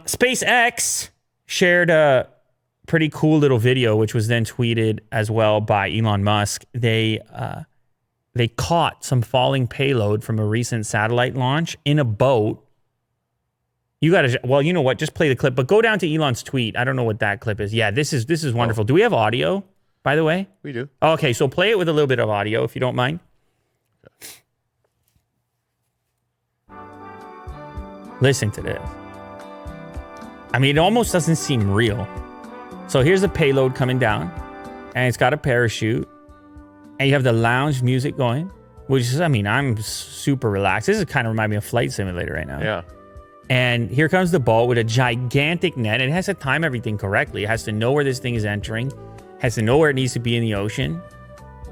SpaceX shared a pretty cool little video, which was then tweeted as well by Elon Musk. They caught some falling payload from a recent satellite launch in a boat. You know what? Just play the clip, but go down to Elon's tweet. I don't know what that clip is. Yeah, this is wonderful. Do we have audio, by the way? We do. Okay, so play it with a little bit of audio, if you don't mind. Listen to this. I mean, it almost doesn't seem real. So here's the payload coming down, and it's got a parachute, and you have the lounge music going, which is, I mean, I'm super relaxed. This is kind of remind me of Flight Simulator right now. Yeah. And here comes the boat with a gigantic net. It has to time everything correctly. It has to know where this thing is entering, has to know where it needs to be in the ocean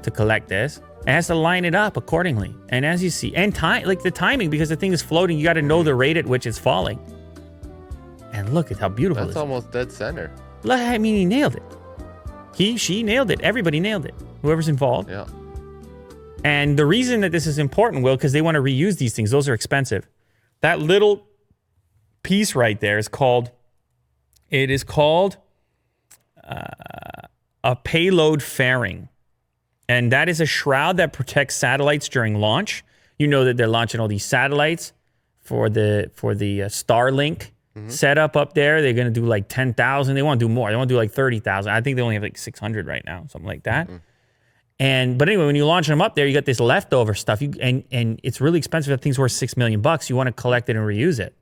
to collect this. It has to line it up accordingly. And as you see, and time, like the timing, because the thing is floating, you got to know the rate at which it's falling. And look at how beautiful That's almost dead center. I mean, he nailed it. She nailed it. Everybody nailed it. Whoever's involved. Yeah. And the reason that this is important, Will, because they want to reuse these things. Those are expensive. That little piece right there is called a payload fairing. And that is a shroud that protects satellites during launch. You know that they're launching all these satellites for the Starlink setup up there. They're going to do like 10,000. They want to do more. They want to do like 30,000. I think they only have like 600 right now, something like that. But anyway, when you launch them up there, you got this leftover stuff, and it's really expensive. That thing's worth $6 million. You want to collect it and reuse it.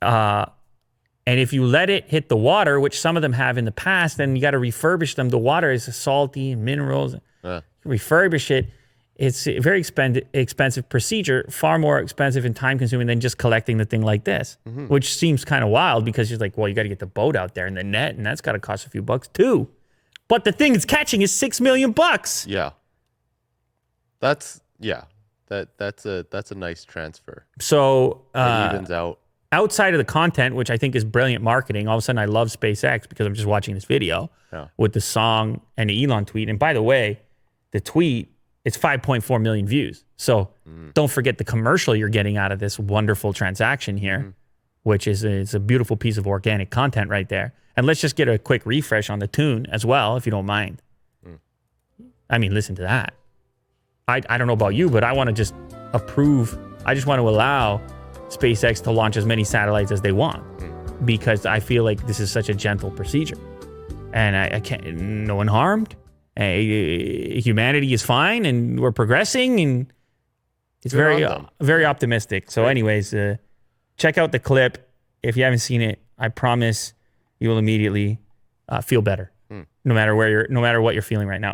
And if you let it hit the water, which some of them have in the past, then you got to refurbish them. The water is salty and minerals. Refurbish it. It's a very expensive procedure, far more expensive and time consuming than just collecting the thing like this, which seems kind of wild because you're like, well, you got to get the boat out there and the net, and that's got to cost a few bucks too. But the thing it's catching is $6 million. Yeah. That's a nice transfer. So it evens out. Outside of the content, which I think is brilliant marketing, all of a sudden I love SpaceX because I'm just watching this video with the song and the Elon tweet. And by the way, the tweet, it's 5.4 million views. So don't forget the commercial you're getting out of this wonderful transaction here, which is it's a beautiful piece of organic content right there. And let's just get a quick refresh on the tune as well, if you don't mind. I mean, listen to that. I don't know about you, but I want to just approve. I just want to allow SpaceX to launch as many satellites as they want because I feel like this is such a gentle procedure. And I can't, no one harmed. Humanity is fine and we're progressing and it's very optimistic. So anyways, check out the clip. If you haven't seen it, I promise you will immediately feel better no matter what you're feeling right now.